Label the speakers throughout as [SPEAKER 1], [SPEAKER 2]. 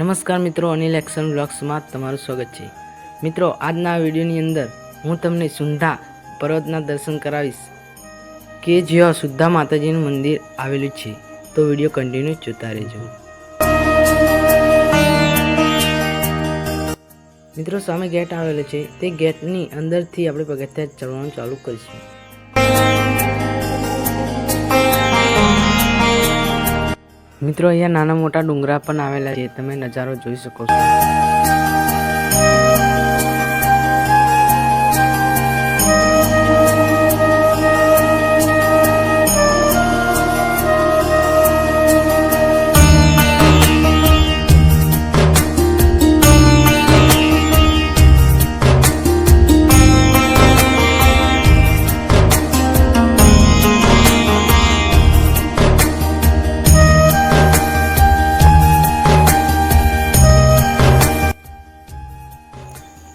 [SPEAKER 1] નમસ્કાર મિત્રો, અનિલ એક્શન બ્લોગ્સમાં તમારું સ્વાગત છે। મિત્રો, આજના વિડીયોની અંદર હું તમને સુંધા પર્વતના દર્શન કરાવીશ કે જ્યાં સુદ્ધા માતાજીનું મંદિર આવેલું છે। તો વિડીયો કન્ટિન્યુ જોતા રહેજો। મિત્રો, સામે ગેટ આવેલો છે, તે ગેટની અંદરથી આપણે પગથિયાં ચડવાનું ચાલુ કરીશું। મિત્રો, અહીંયા નાના મોટા ડુંગરા પણ આવેલા છે, તમે નજારો જોઈ શકો છો।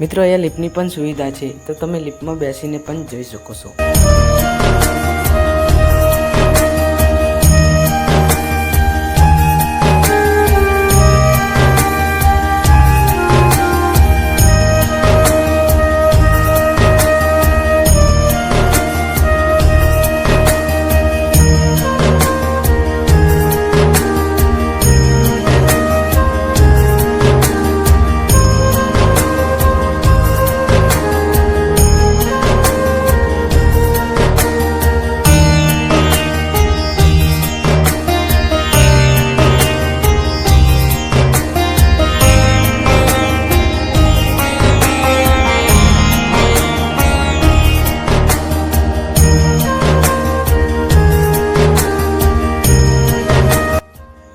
[SPEAKER 1] મિત્રો, અહીંયા લિફ્ટની પણ સુવિધા છે, તો તમે લિફ્ટમાં બેસીને પણ જઈ શકો છો।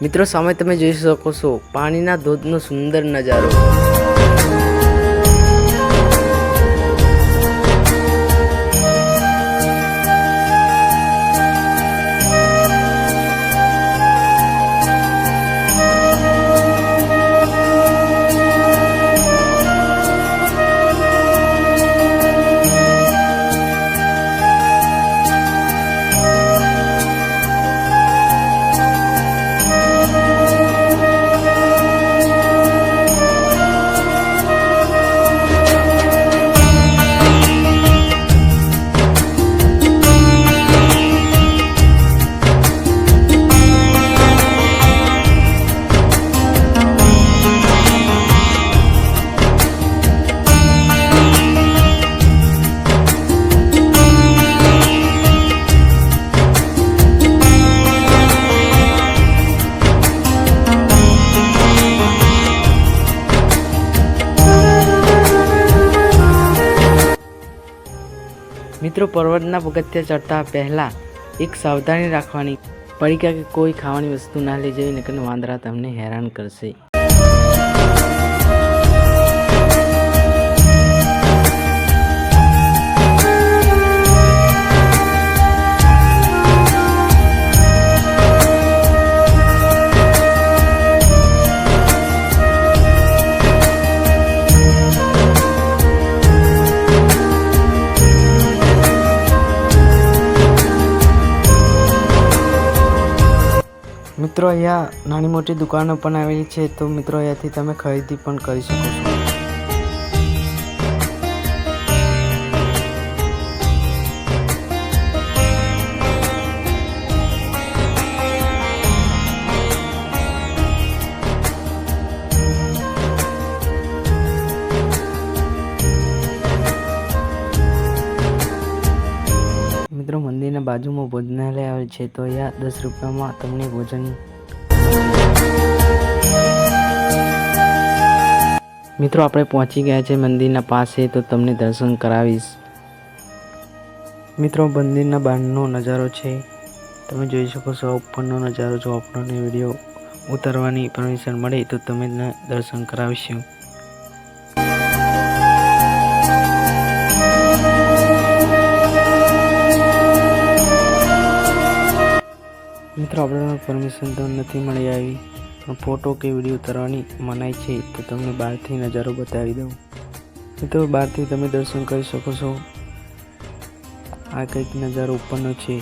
[SPEAKER 1] મિત્રો, સામે તમે જોઈ શકો છો પાણીના ધોધનો સુંદર નજારો। મિત્રો, પર્વતના પગથિયાં ચડતા પહેલા એક સાવધાની રાખવાની, પડીકા કે કોઈ ખાવાની વસ્તુ ના લઈ જવી, નકર વાંદરા તમને હેરાન કરશે। મિત્રો, અહીંયા નાની મોટી દુકાનો પણ આવેલી છે, તો મિત્રો અહીંયાથી તમે ખરીદી પણ કરી શકો છો। મિત્રો, મંદિરના બાજુમાં ભોજનાલય આવે છે, તો અહીંયા 10 રૂપિયામાં તમને ભોજન। મિત્રો, આપણે પહોંચી ગયા છે મંદિરના પાસે, તો તમને દર્શન કરાવીશ। મિત્રો, મંદિરના બહારનો નજારો છે, તમે જોઈ શકો છો। ઉપરનો નજારો જો આપણને વિડીયો ઉતારવાની પરમિશન મળે તો તમને દર્શન કરાવીશું। મિત્રો, આપણે પરમિશન તો નથી મળી આવી, પણ ફોટો કે વિડીયો ઉતારવાની મનાઈ છે, તો તમને બહારથી નજારો બતાવી દઉં। મિત્રો, બહારથી તમે દર્શન કરી શકો છો। આ કંઈક નજારો ઉપરનો છે।